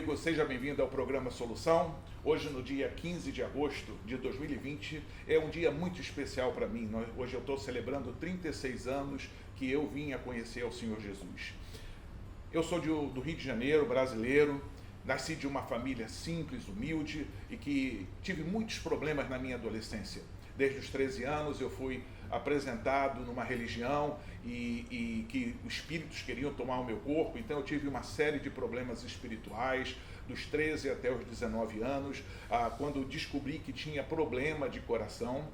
amigo, seja bem-vindo ao programa Solução. Hoje, no dia 15 de agosto de 2020, é um dia muito especial para mim. Hoje eu estou celebrando 36 anos que eu vim a conhecer ao Senhor Jesus. Eu sou do Rio de Janeiro, brasileiro, nasci de uma família simples, humilde e que tive muitos problemas na minha adolescência. Desde os 13 anos eu fui apresentado numa religião e que os espíritos queriam tomar o meu corpo, então eu tive uma série de problemas espirituais, dos 13 até os 19 anos, quando descobri que tinha problema de coração.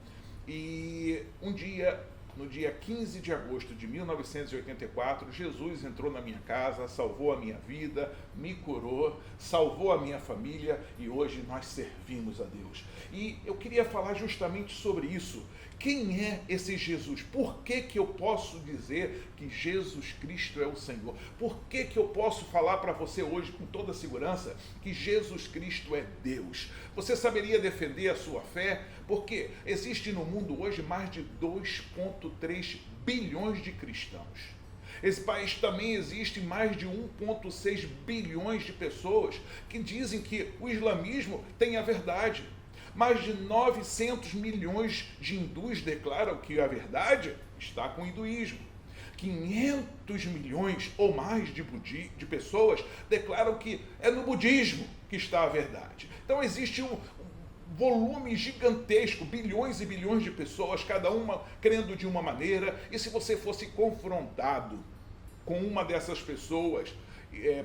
E um dia, no dia 15 de agosto de 1984, Jesus entrou na minha casa, salvou a minha vida, me curou, salvou a minha família e hoje nós servimos a Deus. E eu queria falar justamente sobre isso. Quem é esse Jesus? Por que eu posso dizer que Jesus Cristo é o Senhor? Por que eu posso falar para você hoje com toda segurança que Jesus Cristo é Deus? Você saberia defender a sua fé? Porque existe no mundo hoje mais de 2,3 bilhões de cristãos. Esse país também existe mais de 1,6 bilhões de pessoas que dizem que o islamismo tem a verdade. Mais de 900 milhões de hindus declaram que a verdade está com o hinduísmo. 500 milhões ou mais de pessoas declaram que é no budismo que está a verdade. Então existe um volume gigantesco, bilhões e bilhões de pessoas, cada uma crendo de uma maneira, e se você fosse confrontado com uma dessas pessoas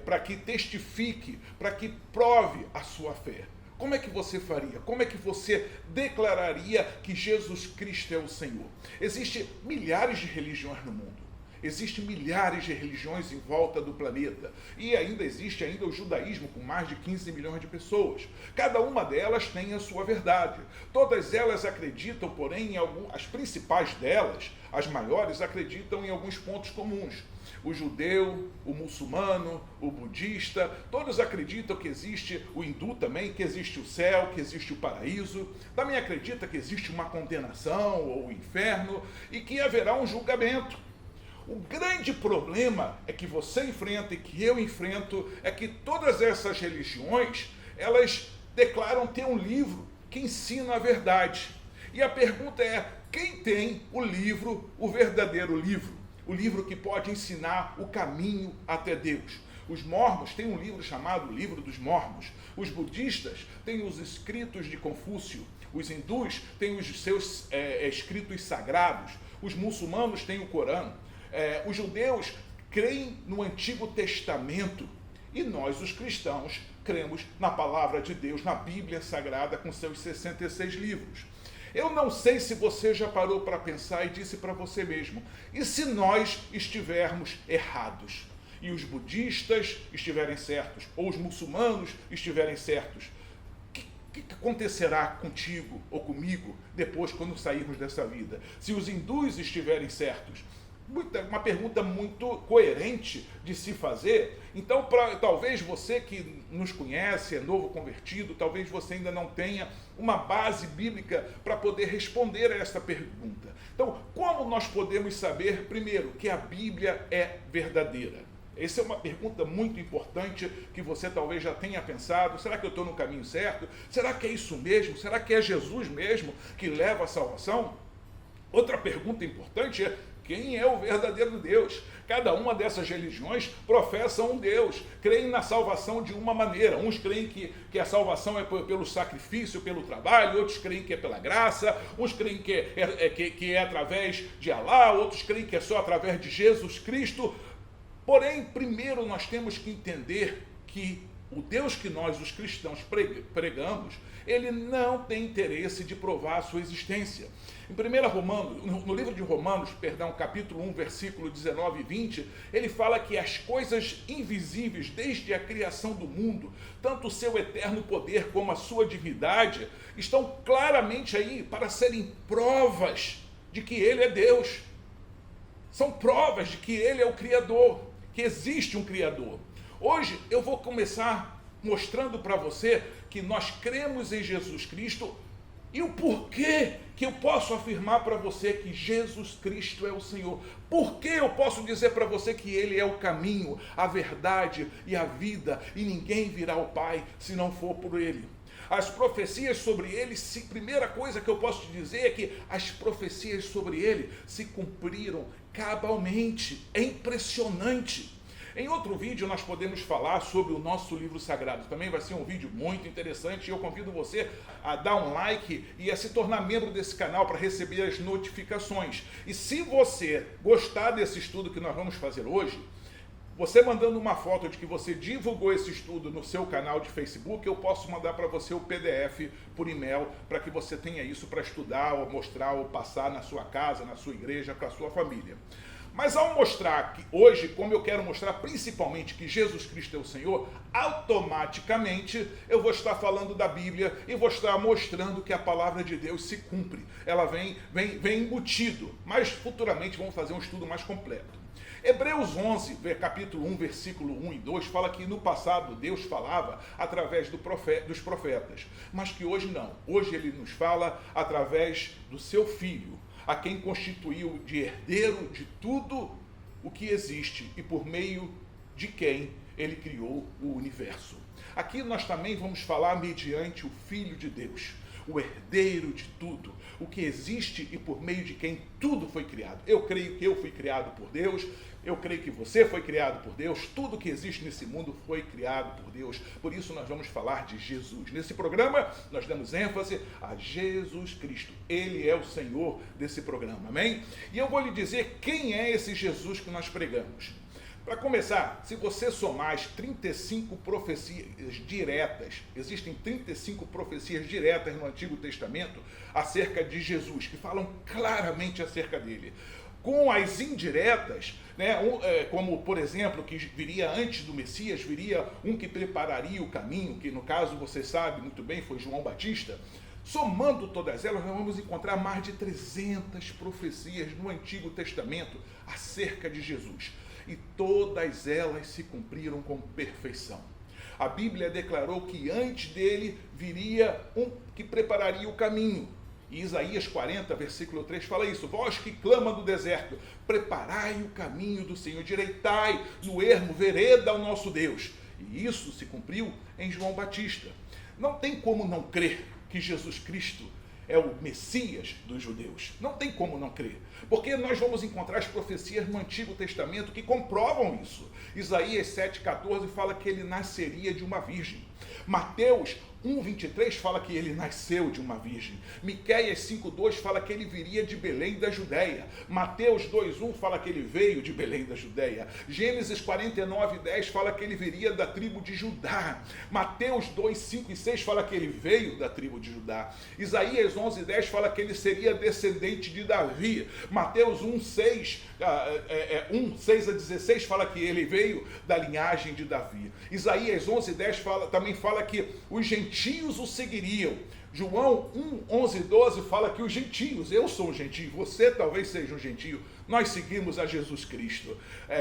para que testifique, para que prove a sua fé, como é que você faria? Como é que você declararia que Jesus Cristo é o Senhor? Existem milhares de religiões no mundo. Existem milhares de religiões em volta do planeta. E ainda existe o judaísmo com mais de 15 milhões de pessoas. Cada uma delas tem a sua verdade. Todas elas acreditam, porém, as principais delas, as maiores, acreditam em alguns pontos comuns. O judeu, o muçulmano, o budista, todos acreditam que existe, o hindu também, que existe o céu, que existe o paraíso. Também acredita que existe uma condenação ou o inferno e que haverá um julgamento. O grande problema é que você enfrenta e que eu enfrento é que todas essas religiões, elas declaram ter um livro que ensina a verdade. E a pergunta é, quem tem o livro, o verdadeiro livro? O livro que pode ensinar o caminho até Deus. Os mormons têm um livro chamado Livro dos Mormons. Os budistas têm os escritos de Confúcio. Os hindus têm os seus escritos sagrados. Os muçulmanos têm o Corão. Os judeus creem no Antigo Testamento. E nós, os cristãos, cremos na palavra de Deus, na Bíblia Sagrada, com seus 66 livros. Eu não sei se você já parou para pensar e disse para você mesmo, e se nós estivermos errados? E os budistas estiverem certos, ou os muçulmanos estiverem certos? O que acontecerá contigo ou comigo depois quando sairmos dessa vida? Se os hindus estiverem certos? Uma pergunta muito coerente de se fazer. Então, talvez você que nos conhece, é novo convertido, talvez você ainda não tenha uma base bíblica para poder responder a essa pergunta. Então, como nós podemos saber, primeiro, que a Bíblia é verdadeira? Essa é uma pergunta muito importante que você talvez já tenha pensado. Será que eu estou no caminho certo? Será que é isso mesmo? Será que é Jesus mesmo que leva a salvação? Outra pergunta importante é, quem é o verdadeiro Deus? Cada uma dessas religiões professa um Deus, creem na salvação de uma maneira. Uns creem que a salvação é pelo sacrifício, pelo trabalho, outros creem que é pela graça, uns creem que é através de Alá, outros creem que é só através de Jesus Cristo. Porém, primeiro nós temos que entender que o Deus que nós, os cristãos, pregamos, ele não tem interesse de provar a sua existência. No livro de Romanos, capítulo 1, versículo 19 e 20, ele fala que as coisas invisíveis desde a criação do mundo, tanto o seu eterno poder como a sua divindade, estão claramente aí para serem provas de que ele é Deus. São provas de que ele é o Criador, que existe um Criador. Hoje eu vou começar mostrando para você que nós cremos em Jesus Cristo E o porquê que eu posso afirmar para você que Jesus Cristo é o Senhor? Por que eu posso dizer para você que Ele é o caminho, a verdade e a vida, e ninguém virá ao Pai se não for por Ele? As profecias sobre Ele, primeira coisa que eu posso te dizer é que as profecias sobre Ele se cumpriram cabalmente. É impressionante. Em outro vídeo nós podemos falar sobre o nosso livro sagrado. Também vai ser um vídeo muito interessante e eu convido você a dar um like e a se tornar membro desse canal para receber as notificações. E se você gostar desse estudo que nós vamos fazer hoje, você mandando uma foto de que você divulgou esse estudo no seu canal de Facebook, eu posso mandar para você o PDF por e-mail para que você tenha isso para estudar, ou mostrar, ou passar na sua casa, na sua igreja, para a sua família. Mas ao mostrar que hoje, como eu quero mostrar principalmente que Jesus Cristo é o Senhor, automaticamente eu vou estar falando da Bíblia e vou estar mostrando que a palavra de Deus se cumpre. Ela vem embutido, mas futuramente vamos fazer um estudo mais completo. Hebreus 11, capítulo 1, versículo 1 e 2, fala que no passado Deus falava através dos profetas, mas que hoje não. Hoje Ele nos fala através do seu Filho, a quem constituiu de herdeiro de tudo o que existe e por meio de quem Ele criou o universo. Aqui nós também vamos falar mediante o Filho de Deus, o herdeiro de tudo, o que existe e por meio de quem tudo foi criado. Eu creio que eu fui criado por Deus, eu creio que você foi criado por Deus, tudo que existe nesse mundo foi criado por Deus, por isso nós vamos falar de Jesus. Nesse programa, nós damos ênfase a Jesus Cristo, Ele é o Senhor desse programa, amém? E eu vou lhe dizer quem é esse Jesus que nós pregamos. Para começar, se você somar as 35 profecias diretas, existem 35 profecias diretas no Antigo Testamento acerca de Jesus, que falam claramente acerca dele. Com as indiretas, né, como por exemplo, que viria antes do Messias, viria um que prepararia o caminho, que no caso você sabe muito bem, foi João Batista. Somando todas elas, nós vamos encontrar mais de 300 profecias no Antigo Testamento acerca de Jesus. E todas elas se cumpriram com perfeição. A Bíblia declarou que antes dele viria um que prepararia o caminho. E Isaías 40, versículo 3 fala isso: vós que clama do deserto, preparai o caminho do Senhor, direitai no ermo vereda ao nosso Deus. E isso se cumpriu em João Batista. Não tem como não crer que Jesus Cristo é o Messias dos judeus. Não tem como não crer. Porque nós vamos encontrar as profecias no Antigo Testamento que comprovam isso. Isaías 7,14 fala que ele nasceria de uma virgem. Mateus 1,23 fala que ele nasceu de uma virgem. Miqueias 5,2 fala que ele viria de Belém da Judéia. Mateus 2,1 fala que ele veio de Belém da Judéia. Gênesis 49,10 fala que ele viria da tribo de Judá. Mateus 2,5 e 6 fala que ele veio da tribo de Judá. Isaías 11,10 fala que ele seria descendente de Davi. Mateus 1,6 a 16 fala que ele veio da linhagem de Davi. Isaías 11,10 também fala que os gentios o seguiriam. João 1:11 e 12 fala que os gentios, eu sou um gentio, você talvez seja um gentio, nós seguimos a Jesus Cristo.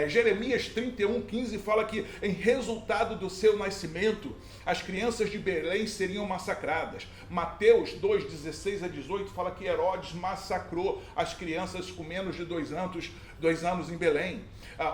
Jeremias 31:15 fala que em resultado do seu nascimento, as crianças de Belém seriam massacradas. Mateus 2:16 a 18 fala que Herodes massacrou as crianças com menos de 2 anos em Belém.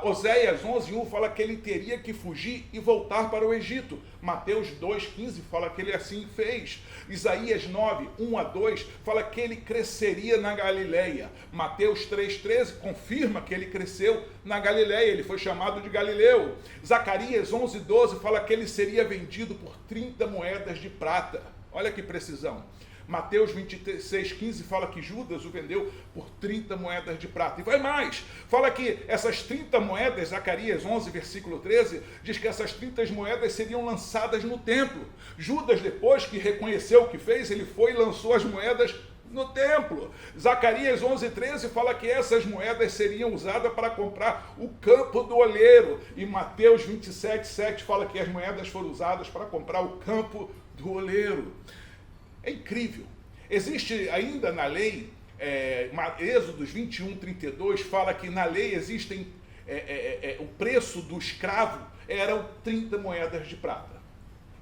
Oséias 11:1 fala que ele teria que fugir e voltar para o Egito. Mateus 2:15 fala que ele assim fez. Isaías 9:1 a 2 fala que ele cresceria na Galileia. Mateus 3:13 confirma que ele cresceu na Galileia, ele foi chamado de Galileu. Zacarias 11:12 fala que ele seria vendido por 30 moedas de prata. Olha que precisão. Mateus 26:15 fala que Judas o vendeu por 30 moedas de prata. E vai mais, fala que essas 30 moedas, Zacarias 11, versículo 13, diz que essas 30 moedas seriam lançadas no templo. Judas, depois que reconheceu o que fez, ele foi e lançou as moedas no templo. Zacarias 11:13 fala que essas moedas seriam usadas para comprar o campo do oleiro. E Mateus 27:7 fala que as moedas foram usadas para comprar o campo do oleiro. É incrível. Existe ainda na lei, Êxodos 21:32 fala que na lei existem, o preço do escravo eram 30 moedas de prata.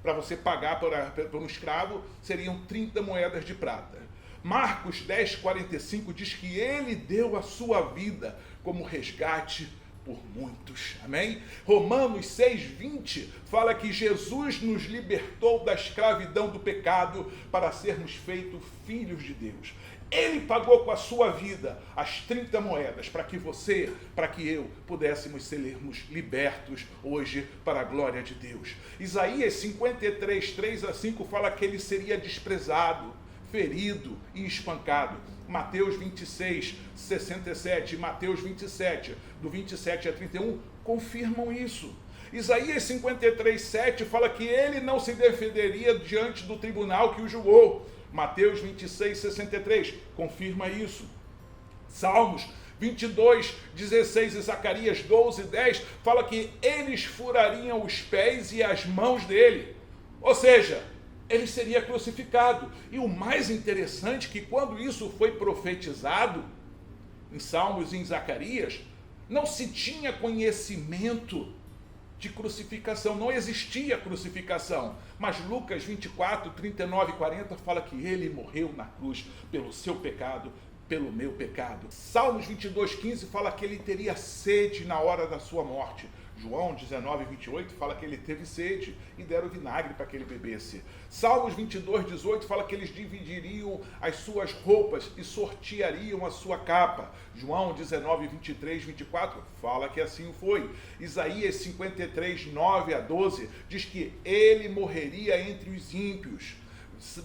Para você pagar por um escravo, seriam 30 moedas de prata. Marcos 10:45 diz que ele deu a sua vida como resgate por muitos, amém? Romanos 6:20 fala que Jesus nos libertou da escravidão do pecado para sermos feitos filhos de Deus. Ele pagou com a sua vida as 30 moedas para que você, para que eu pudéssemos sermos libertos hoje para a glória de Deus. Isaías 53, 3-5 fala que ele seria desprezado, ferido e espancado. Mateus 26, 67 e Mateus 27, do 27 a 31, confirmam isso. Isaías 53, 7 fala que ele não se defenderia diante do tribunal que o julgou. Mateus 26, 63, confirma isso. Salmos 22, 16 e Zacarias 12, 10, fala que eles furariam os pés e as mãos dele. Ou seja, ele seria crucificado. E o mais interessante é que quando isso foi profetizado, em Salmos e em Zacarias, não se tinha conhecimento de crucificação, não existia crucificação. Mas Lucas 24, 39 e 40 fala que ele morreu na cruz pelo seu pecado, pelo meu pecado. Salmos 22, 15 fala que ele teria sede na hora da sua morte. João 19, 28 fala que ele teve sede e deram vinagre para que ele bebesse. Salmos 22, 18 fala que eles dividiriam as suas roupas e sorteariam a sua capa. João 19, 23, 24 fala que assim foi. Isaías 53, 9 a 12 diz que ele morreria entre os ímpios.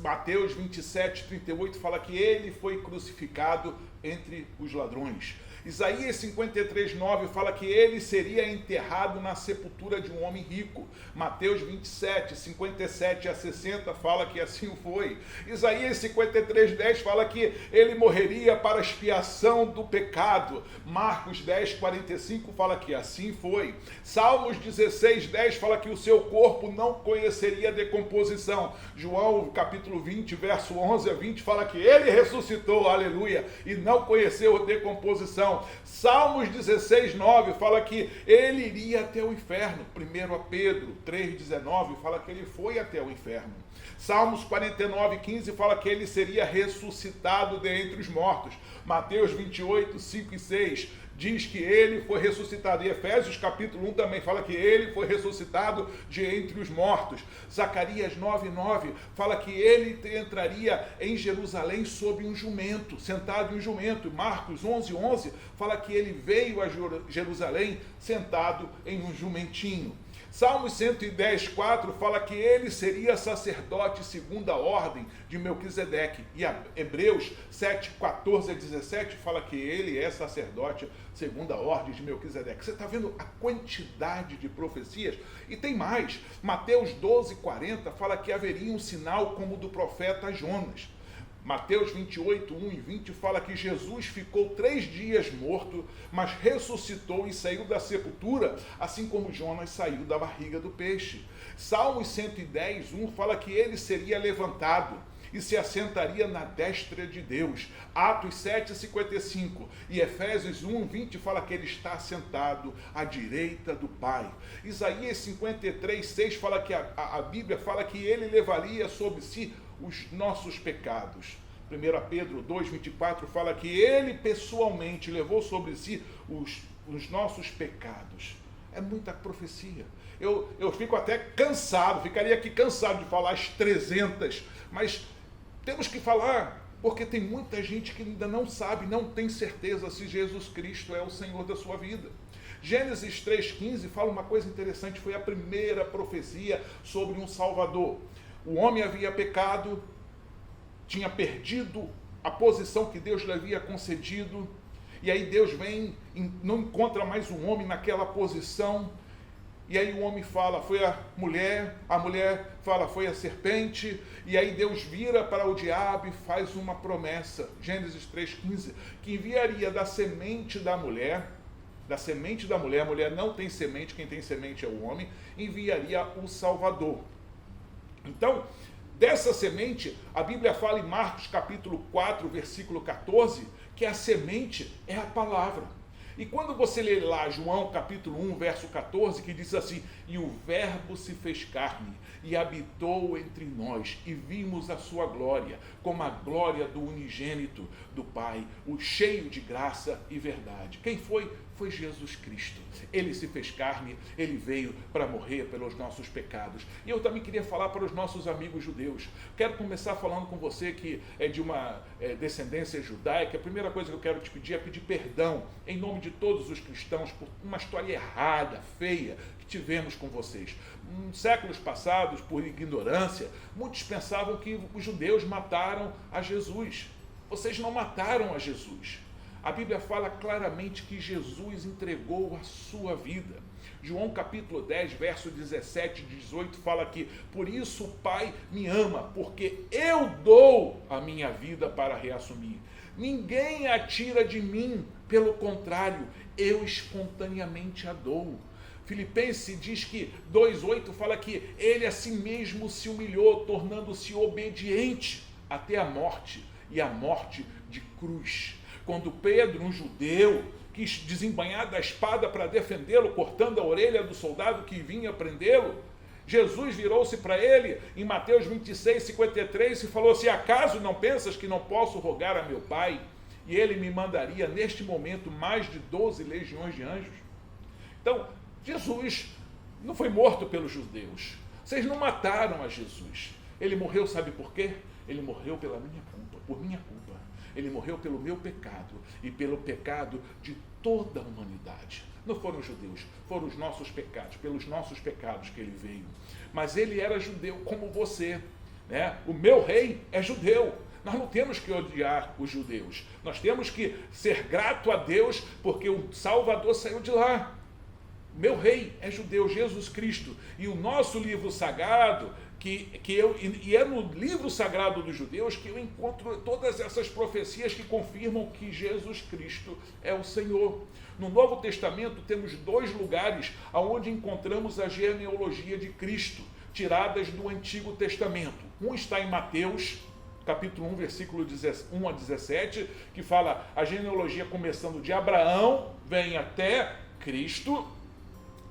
Mateus 27, 38 fala que ele foi crucificado entre os ladrões. Isaías 53, 9 fala que ele seria enterrado na sepultura de um homem rico. Mateus 27, 57 a 60 fala que assim foi. Isaías 53, 10 fala que ele morreria para expiação do pecado. Marcos 10, 45 fala que assim foi. Salmos 16, 10 fala que o seu corpo não conheceria decomposição. João capítulo 20, verso 11 a 20 fala que ele ressuscitou, aleluia, e não conheceu decomposição. Salmos 16, 9 fala que ele iria até o inferno. 1 Pedro 3, 19 fala que ele foi até o inferno. Salmos 49, 15 fala que ele seria ressuscitado dentre os mortos. Mateus 28, 5 e 6 diz que ele foi ressuscitado. E Efésios capítulo 1 também fala que ele foi ressuscitado de entre os mortos. Zacarias 9, 9 fala que ele entraria em Jerusalém sob um jumento, sentado em um jumento. Marcos 11, 11 fala que ele veio a Jerusalém sentado em um jumentinho. Salmos 110, 4 fala que ele seria sacerdote segundo a ordem de Melquisedeque. E Hebreus 7, 14 a 17 fala que ele é sacerdote segundo a ordem de Melquisedeque. Você está vendo a quantidade de profecias? E tem mais. Mateus 12, 40 fala que haveria um sinal como o do profeta Jonas. Mateus 28, 1 e 20 fala que Jesus ficou 3 dias morto, mas ressuscitou e saiu da sepultura, assim como Jonas saiu da barriga do peixe. Salmos 110, 1 fala que ele seria levantado e se assentaria na destra de Deus. Atos 7, 55 e Efésios 1, 20 fala que ele está assentado à direita do Pai. Isaías 53, 6 fala que a Bíblia fala que ele levaria sobre si os nossos pecados. 1 Pedro 2, 24 fala que ele pessoalmente levou sobre si os nossos pecados. É muita profecia. Eu fico até cansado, ficaria aqui cansado de falar as 300, mas temos que falar, porque tem muita gente que ainda não sabe, não tem certeza se Jesus Cristo é o Senhor da sua vida. Gênesis 3,15 fala uma coisa interessante, foi a primeira profecia sobre um Salvador. O homem havia pecado, tinha perdido a posição que Deus lhe havia concedido, e aí Deus vem, não encontra mais um homem naquela posição, e aí o homem fala, foi a mulher fala, foi a serpente, e aí Deus vira para o diabo e faz uma promessa, Gênesis 3,15, que enviaria da semente da mulher, a mulher não tem semente, quem tem semente é o homem, enviaria o Salvador. Então, dessa semente, a Bíblia fala em Marcos capítulo 4, versículo 14, que a semente é a palavra. E quando você lê lá João capítulo 1, verso 14, que diz assim: e o verbo se fez carne e habitou entre nós, e vimos a sua glória, como a glória do unigênito do Pai, o cheio de graça e verdade. Quem foi? Foi Jesus Cristo. Ele se fez carne, ele veio para morrer pelos nossos pecados. E eu também queria falar para os nossos amigos judeus. Quero começar falando com você que é de uma descendência judaica. A primeira coisa que eu quero te pedir é pedir perdão em nome de todos os cristãos por uma história errada, feia, que tivemos com vocês. Séculos passados, por ignorância, muitos pensavam que os judeus mataram a Jesus. Vocês não mataram a Jesus. A Bíblia fala claramente que Jesus entregou a sua vida. João capítulo 10, verso 17 e 18 fala que por isso o Pai me ama, porque eu dou a minha vida para reassumir. Ninguém a tira de mim, pelo contrário, eu espontaneamente a dou. Filipenses diz que 2,8 fala que ele a si mesmo se humilhou, tornando-se obediente até a morte, e a morte de cruz. Quando Pedro, um judeu, quis desembainhar da espada para defendê-lo, cortando a orelha do soldado que vinha prendê-lo, Jesus virou-se para ele em Mateus 26, 53 e falou assim: acaso não pensas que não posso rogar a meu Pai e ele me mandaria neste momento mais de 12 legiões de anjos? Então, Jesus não foi morto pelos judeus. Vocês não mataram a Jesus. Ele morreu, sabe por quê? Ele morreu pela minha culpa, por minha culpa. Ele morreu pelo meu pecado e pelo pecado de toda a humanidade. Não foram os judeus, foram os nossos pecados, pelos nossos pecados que ele veio. Mas ele era judeu como você, né? O meu rei é judeu. Nós não temos que odiar os judeus. Nós temos que ser grato a Deus porque o Salvador saiu de lá. Meu rei é judeu, Jesus Cristo. E o nosso livro sagrado, e é no livro sagrado dos judeus que eu encontro todas essas profecias que confirmam que Jesus Cristo é o Senhor. No Novo Testamento temos 2 lugares onde encontramos a genealogia de Cristo, tiradas do Antigo Testamento. Um está em Mateus, capítulo 1, versículo 1 a 17, que fala a genealogia começando de Abraão, vem até Cristo.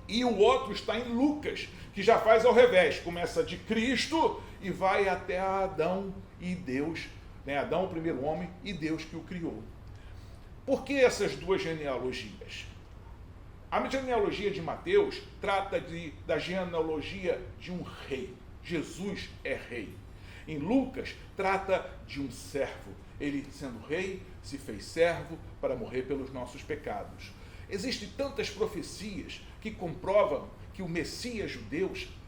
E o outro está em Lucas, que já faz ao revés, começa de Cristo e vai até Adão e Deus, né? Adão, o primeiro homem, e Deus que o criou. Por que essas 2 genealogias? A genealogia de Mateus trata da genealogia de um rei. Jesus é rei. Em Lucas, trata de um servo. Ele, sendo rei, se fez servo para morrer pelos nossos pecados. Existem tantas profecias que comprovam que o Messias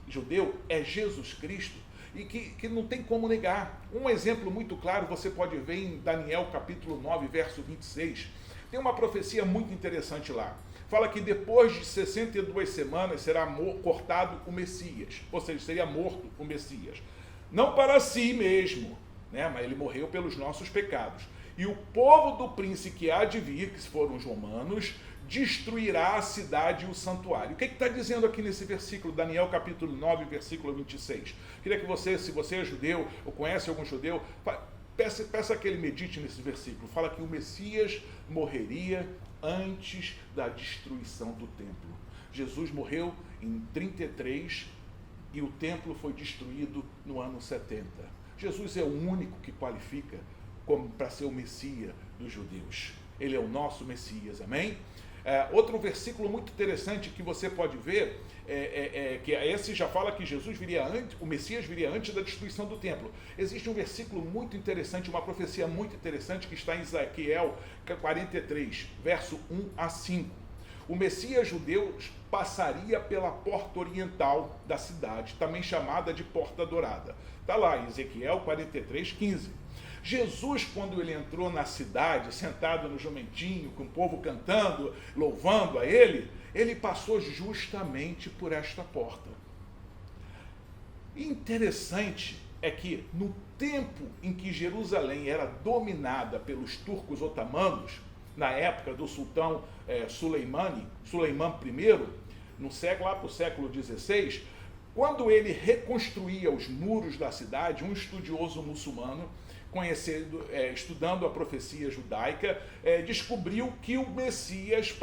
judeu é Jesus Cristo e que não tem como negar. Um exemplo muito claro você pode ver em Daniel capítulo 9, verso 26. Tem uma profecia muito interessante lá. Fala que depois de 62 semanas será cortado o Messias, ou seja, seria morto o Messias. Não para si mesmo, né? Mas ele morreu pelos nossos pecados. E o povo do príncipe que há de vir, que foram os romanos, destruirá a cidade e o santuário. O que está dizendo aqui nesse versículo, Daniel capítulo 9, versículo 26? Queria que você, se você é judeu ou conhece algum judeu, peça que ele medite nesse versículo. Fala que o Messias morreria antes da destruição do templo. Jesus morreu em 33 e o templo foi destruído no ano 70. Jesus é o único que qualifica para ser o Messias dos judeus. Ele é o nosso Messias, amém? Outro versículo muito interessante que você pode ver, que esse já fala que Jesus viria antes, o Messias viria antes da destruição do templo. Existe um versículo muito interessante, uma profecia muito interessante que está em Ezequiel 43, verso 1 a 5. O Messias judeu passaria pela porta oriental da cidade, também chamada de Porta Dourada. Está lá, Ezequiel 43, 15. Jesus, quando ele entrou na cidade, sentado no jumentinho, com o povo cantando, louvando a ele, ele passou justamente por esta porta. Interessante é que no tempo em que Jerusalém era dominada pelos turcos otomanos, na época do sultão Suleimã I, no século, lá para o século XVI, quando ele reconstruía os muros da cidade, um estudioso muçulmano estudando a profecia judaica, descobriu que o Messias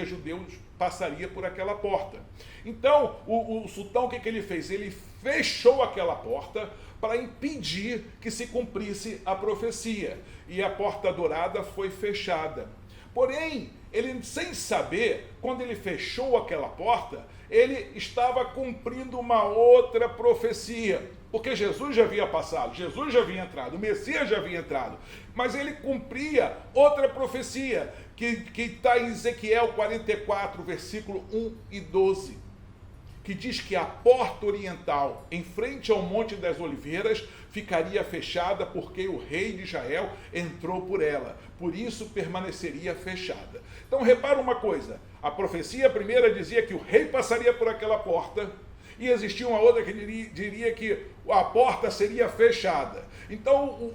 judeu passaria por aquela porta. Então, o sultão, o que ele fez? Ele fechou aquela porta para impedir que se cumprisse a profecia. E a porta dourada foi fechada. Porém, ele, sem saber, quando ele fechou aquela porta, ele estava cumprindo uma outra profecia. Porque Jesus já havia passado, Jesus já havia entrado, o Messias já havia entrado. Mas ele cumpria outra profecia, que está em Ezequiel 44, versículo 1 e 12. Que diz que a porta oriental, em frente ao Monte das Oliveiras, ficaria fechada porque o rei de Israel entrou por ela. Por isso permaneceria fechada. Então repara uma coisa, a profecia primeira dizia que o rei passaria por aquela porta, e existia uma outra que diria que a porta seria fechada. Então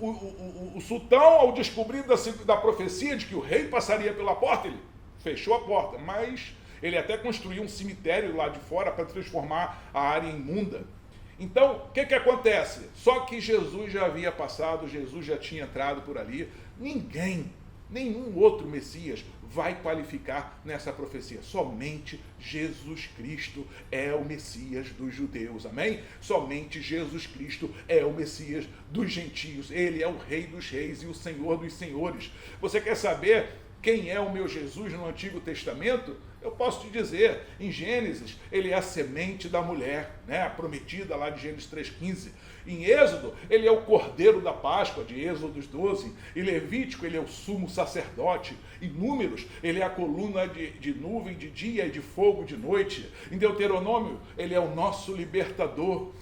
o sultão, ao descobrir da profecia de que o rei passaria pela porta, ele fechou a porta, mas ele até construiu um cemitério lá de fora para transformar a área imunda. Então, o que acontece? Só que Jesus já havia passado, Jesus já tinha entrado por ali. Nenhum outro Messias vai qualificar nessa profecia. Somente Jesus Cristo é o Messias dos judeus, amém? Somente Jesus Cristo é o Messias dos gentios. Ele é o Rei dos reis e o Senhor dos senhores. Você quer saber quem é o meu Jesus no Antigo Testamento? Eu posso te dizer, em Gênesis, ele é a semente da mulher, né? A prometida lá de Gênesis 3,15. Em Êxodo, ele é o cordeiro da Páscoa, de Êxodo 12. Em Levítico, ele é o sumo sacerdote. Em Números, ele é a coluna de nuvem de dia e de fogo de noite. Em Deuteronômio, ele é o nosso libertador.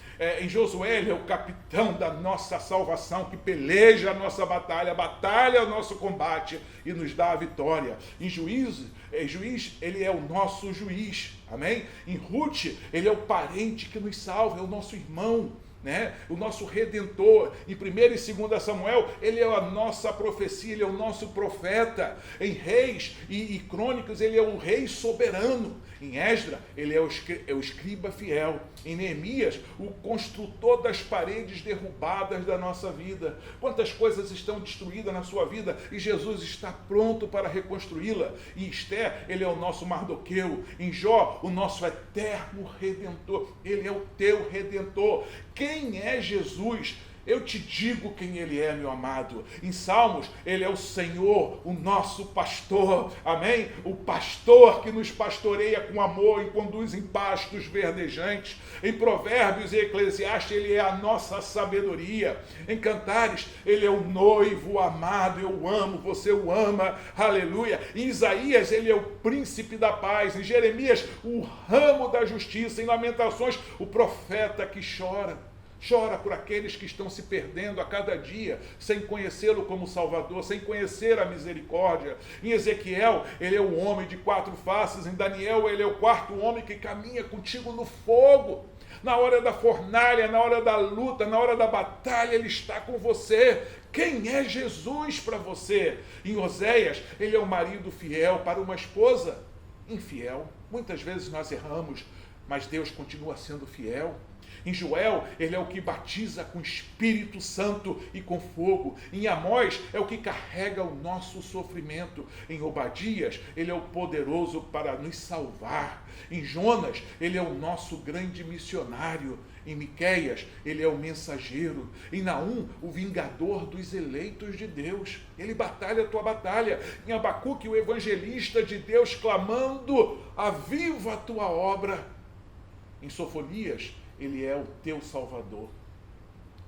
Em Josué, ele é o capitão da nossa salvação, que peleja a nossa batalha, batalha o nosso combate e nos dá a vitória. Em Juiz, ele é o nosso juiz, amém? Em Ruth, ele é o parente que nos salva, é o nosso irmão, né? O nosso redentor. Em 1 e 2 Samuel, ele é a nossa profecia, ele é o nosso profeta. Em Reis e Crônicas, ele é o rei soberano. Em Esdra, ele é o escriba fiel. Em Neemias, o construtor das paredes derrubadas da nossa vida. Quantas coisas estão destruídas na sua vida e Jesus está pronto para reconstruí-la. Em Esther, ele é o nosso Mardoqueu. Em Jó, o nosso eterno redentor. Ele é o teu redentor. Quem é Jesus? Eu te digo quem ele é, meu amado. Em Salmos, ele é o Senhor, o nosso pastor. Amém? O pastor que nos pastoreia com amor e conduz em pastos verdejantes. Em Provérbios e Eclesiastes, ele é a nossa sabedoria. Em Cantares, ele é o noivo amado. Eu amo, você o ama. Aleluia. Em Isaías, ele é o príncipe da paz. Em Jeremias, o ramo da justiça. Em Lamentações, o profeta que chora. Chora por aqueles que estão se perdendo a cada dia, sem conhecê-lo como Salvador, sem conhecer a misericórdia. Em Ezequiel, ele é o homem de 4 faces. Em Daniel, ele é o 4º homem que caminha contigo no fogo. Na hora da fornalha, na hora da luta, na hora da batalha, ele está com você. Quem é Jesus para você? Em Oséias, ele é o marido fiel para uma esposa infiel. Muitas vezes nós erramos, mas Deus continua sendo fiel. Em Joel, ele é o que batiza com Espírito Santo e com fogo. Em Amós, é o que carrega o nosso sofrimento. Em Obadias, ele é o poderoso para nos salvar. Em Jonas, ele é o nosso grande missionário. Em Miqueias, ele é o mensageiro. Em Naum, o vingador dos eleitos de Deus. Ele batalha a tua batalha. Em Abacuque, o evangelista de Deus clamando: aviva a tua obra. Em Sofonias, ele é o teu Salvador.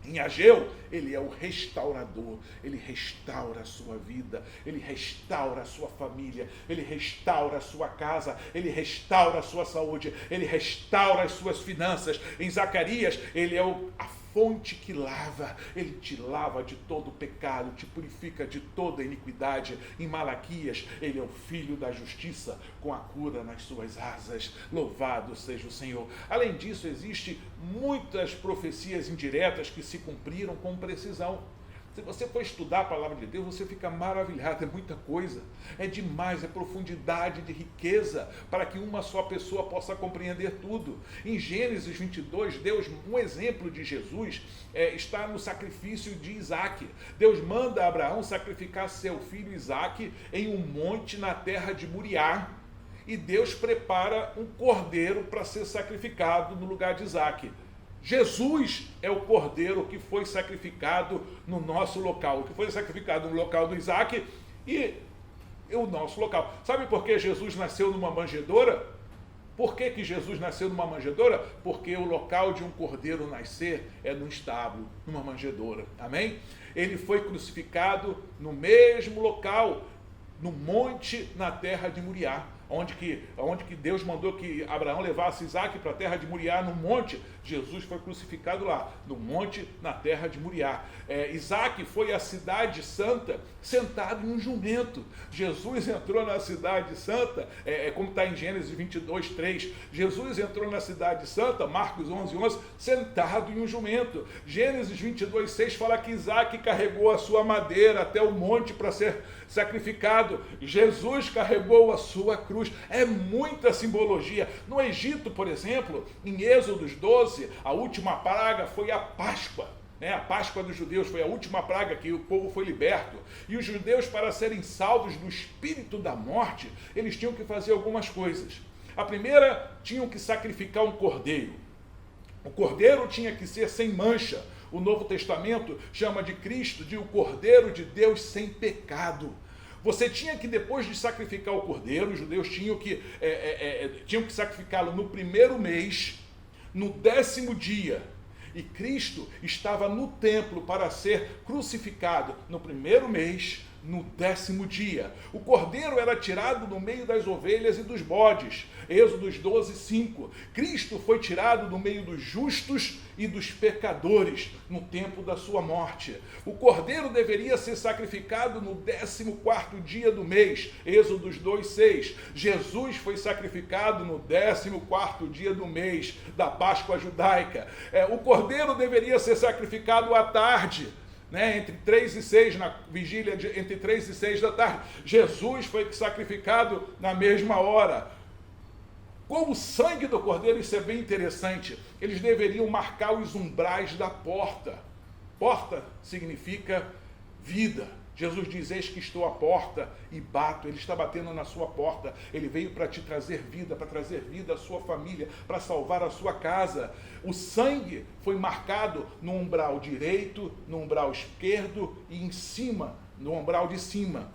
Em Ageu, ele é o restaurador. Ele restaura a sua vida, ele restaura a sua família, ele restaura a sua casa, ele restaura a sua saúde, ele restaura as suas finanças. Em Zacarias, ele é a fonte que lava, ele te lava de todo pecado, te purifica de toda iniquidade. Em Malaquias, ele é o filho da justiça, com a cura nas suas asas. Louvado seja o Senhor. Além disso, existem muitas profecias indiretas que se cumpriram com precisão. Se você for estudar a palavra de Deus, você fica maravilhado, é muita coisa, é demais, é profundidade de riqueza, para que uma só pessoa possa compreender tudo. Em Gênesis 22, Deus, um exemplo de Jesus, está no sacrifício de Isaque. Deus manda Abraão sacrificar seu filho Isaque em um monte na terra de Moriá, e Deus prepara um cordeiro para ser sacrificado no lugar de Isaque. Jesus é o cordeiro que foi sacrificado no nosso local, que foi sacrificado no local do Isaque e o nosso local. Sabe por que Jesus nasceu numa manjedoura? Por que Jesus nasceu numa manjedoura? Porque o local de um cordeiro nascer é no estábulo, numa manjedoura. Amém? Ele foi crucificado no mesmo local, no monte na terra de Moriá. Onde que Deus mandou que Abraão levasse Isaque para a terra de Moriá, no monte, Jesus foi crucificado lá, no monte, na terra de Moriá. Isaque foi à cidade santa, sentado em um jumento. Jesus entrou na cidade santa, como está em Gênesis 22, 3. Jesus entrou na cidade santa, Marcos 11, 11, sentado em um jumento. Gênesis 22, 6 fala que Isaque carregou a sua madeira até o monte para ser sacrificado. Jesus carregou a sua cruz. É muita simbologia. No Egito, por exemplo, em Êxodo 12, a última praga foi a Páscoa. A Páscoa dos judeus foi a última praga que o povo foi liberto. E os judeus, para serem salvos do espírito da morte, eles tinham que fazer algumas coisas. A primeira, tinham que sacrificar um cordeiro. O cordeiro tinha que ser sem mancha. O Novo Testamento chama de Cristo de o Cordeiro de Deus sem pecado. Você tinha que, depois de sacrificar o cordeiro, os judeus tinham que sacrificá-lo no primeiro mês, no 10º dia. E Cristo estava no templo para ser crucificado no primeiro mês, no 10º dia. O cordeiro era tirado do meio das ovelhas e dos bodes. Êxodo 12, 5. Cristo foi tirado do meio dos justos e dos pecadores no tempo da sua morte. O cordeiro deveria ser sacrificado no 14º dia do mês. Êxodo 2, 6. Jesus foi sacrificado no 14º dia do mês da Páscoa judaica. O cordeiro deveria ser sacrificado à tarde, entre 3 e 6, na vigília entre 3 e 6 da tarde. Jesus foi sacrificado na mesma hora. Com o sangue do cordeiro, isso é bem interessante, eles deveriam marcar os umbrais da porta. Porta significa vida. Jesus diz: eis que estou à porta e bato. Ele está batendo na sua porta. Ele veio para te trazer vida, para trazer vida à sua família, para salvar a sua casa. O sangue foi marcado no umbral direito, no umbral esquerdo e em cima, no umbral de cima.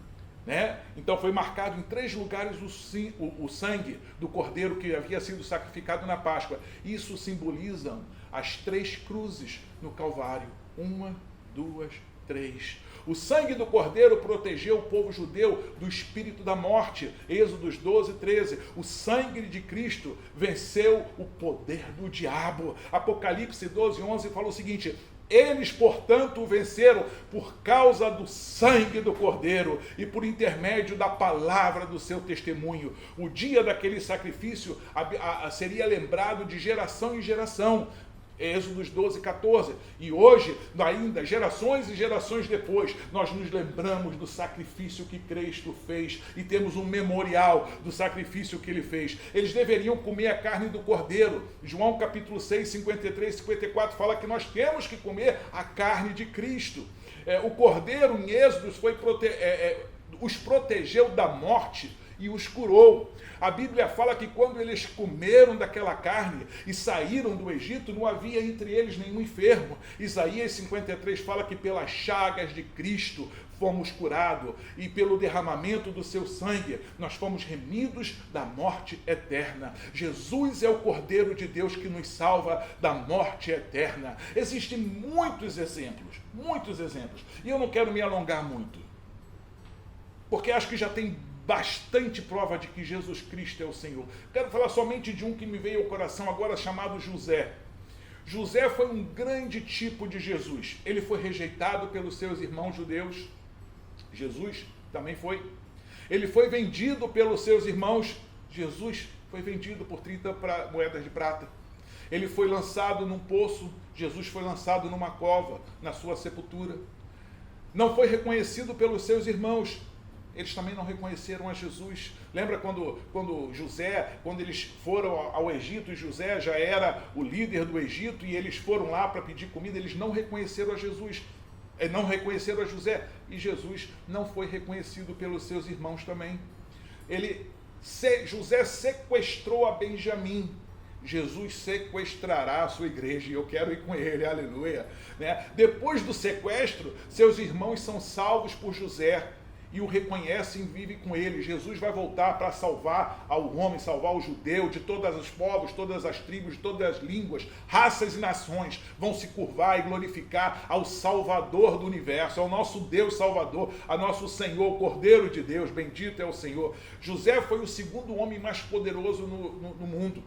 Então foi marcado em 3 lugares o sangue do cordeiro que havia sido sacrificado na Páscoa. Isso simboliza as 3 cruzes no Calvário. 1, 2, 3. O sangue do cordeiro protegeu o povo judeu do espírito da morte. Êxodo 12, 13. O sangue de Cristo venceu o poder do diabo. Apocalipse 12, 11 fala o seguinte: eles, portanto, o venceram por causa do sangue do cordeiro e por intermédio da palavra do seu testemunho. O dia daquele sacrifício seria lembrado de geração em geração. Êxodo 12, 14. E hoje, ainda, gerações e gerações depois, nós nos lembramos do sacrifício que Cristo fez e temos um memorial do sacrifício que ele fez. Eles deveriam comer a carne do cordeiro. João capítulo 6, 53 e 54 fala que nós temos que comer a carne de Cristo. O cordeiro em Êxodo os protegeu da morte e os curou. A Bíblia fala que quando eles comeram daquela carne e saíram do Egito, não havia entre eles nenhum enfermo. Isaías 53 fala que pelas chagas de Cristo fomos curados e pelo derramamento do seu sangue nós fomos remidos da morte eterna. Jesus é o Cordeiro de Deus que nos salva da morte eterna. Existem muitos exemplos, e eu não quero me alongar muito, porque acho que já tem bastante prova de que Jesus Cristo é o Senhor. Quero falar somente de um que me veio ao coração agora, chamado José. José foi um grande tipo de Jesus. Ele foi rejeitado pelos seus irmãos judeus. Jesus também foi. Ele foi vendido pelos seus irmãos. Jesus foi vendido por 30 moedas de prata. Ele foi lançado num poço. Jesus foi lançado numa cova, na sua sepultura. Não foi reconhecido pelos seus irmãos. Eles também não reconheceram a Jesus. Lembra quando eles foram ao Egito, e José já era o líder do Egito, e eles foram lá para pedir comida, eles não reconheceram a Jesus, não reconheceram a José, e Jesus não foi reconhecido pelos seus irmãos também. José sequestrou a Benjamim. Jesus sequestrará a sua igreja, e eu quero ir com ele, aleluia. Né? Depois do sequestro, seus irmãos são salvos por José, e o reconhecem e vivem com ele. Jesus vai voltar para salvar ao homem, salvar o judeu, de todos os povos, todas as tribos, todas as línguas, raças e nações vão se curvar e glorificar ao Salvador do universo, ao nosso Deus Salvador, a nosso Senhor, Cordeiro de Deus, bendito é o Senhor. José foi o segundo homem mais poderoso no mundo.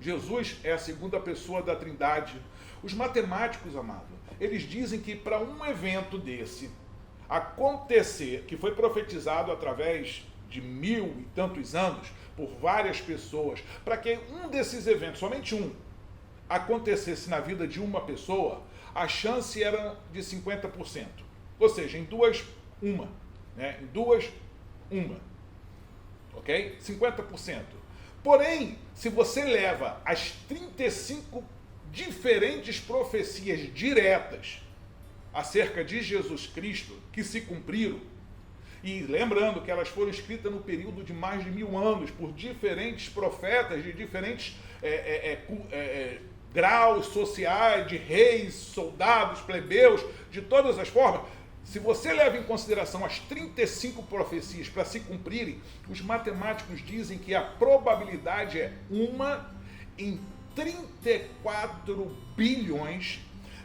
Jesus é a segunda pessoa da Trindade. Os matemáticos, amado, eles dizem que para um evento desse acontecer, que foi profetizado através de 1000 e tantos anos por várias pessoas, para que um desses eventos, somente um, acontecesse na vida de uma pessoa, a chance era de 50%. Ou seja, em duas, uma. Né? Em duas, uma. Ok? 50%. Porém, se você leva as 35 diferentes profecias diretas acerca de Jesus Cristo, que se cumpriram, e lembrando que elas foram escritas no período de mais de 1000 anos, por diferentes profetas, de diferentes graus sociais, de reis, soldados, plebeus, de todas as formas, se você leva em consideração as 35 profecias para se cumprirem, os matemáticos dizem que a probabilidade é 1 em 34 bilhões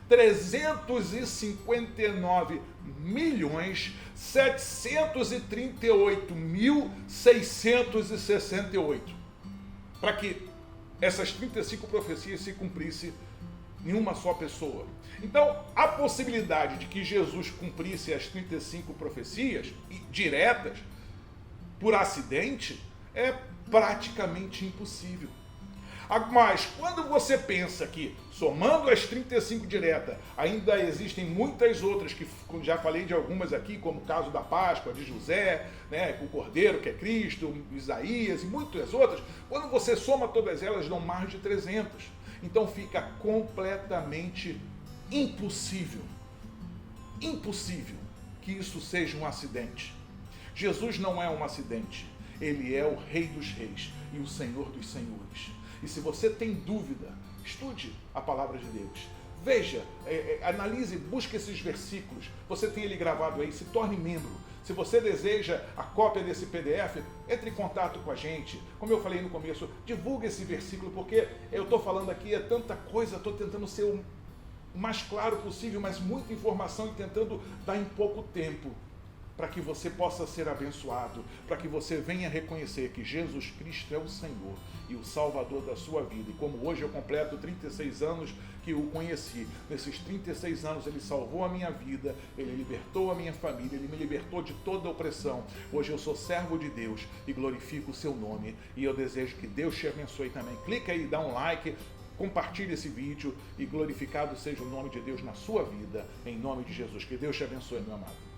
359 milhões 738.668 para que essas 35 profecias se cumprissem em uma só pessoa. Então, a possibilidade de que Jesus cumprisse as 35 profecias diretas por acidente é praticamente impossível. Mas quando você pensa que, somando as 35 diretas, ainda existem muitas outras, que já falei de algumas aqui, como o caso da Páscoa, de José, né, o Cordeiro, que é Cristo, Isaías e muitas outras, quando você soma todas elas, dão mais de 300. Então fica completamente impossível que isso seja um acidente. Jesus não é um acidente, ele é o Rei dos Reis e o Senhor dos Senhores. E se você tem dúvida, estude a palavra de Deus. Veja, analise, busque esses versículos. Você tem ele gravado aí, se torne membro. Se você deseja a cópia desse PDF, entre em contato com a gente. Como eu falei no começo, divulgue esse versículo, porque eu estou falando aqui, é tanta coisa, estou tentando ser o mais claro possível, mas muita informação e tentando dar em pouco tempo, para que você possa ser abençoado, para que você venha reconhecer que Jesus Cristo é o Senhor e o Salvador da sua vida. E como hoje eu completo 36 anos que o conheci, nesses 36 anos ele salvou a minha vida, ele libertou a minha família, ele me libertou de toda opressão. Hoje eu sou servo de Deus e glorifico o seu nome, e eu desejo que Deus te abençoe também. Clica aí, dá um like, compartilhe esse vídeo, e glorificado seja o nome de Deus na sua vida, em nome de Jesus. Que Deus te abençoe, meu amado.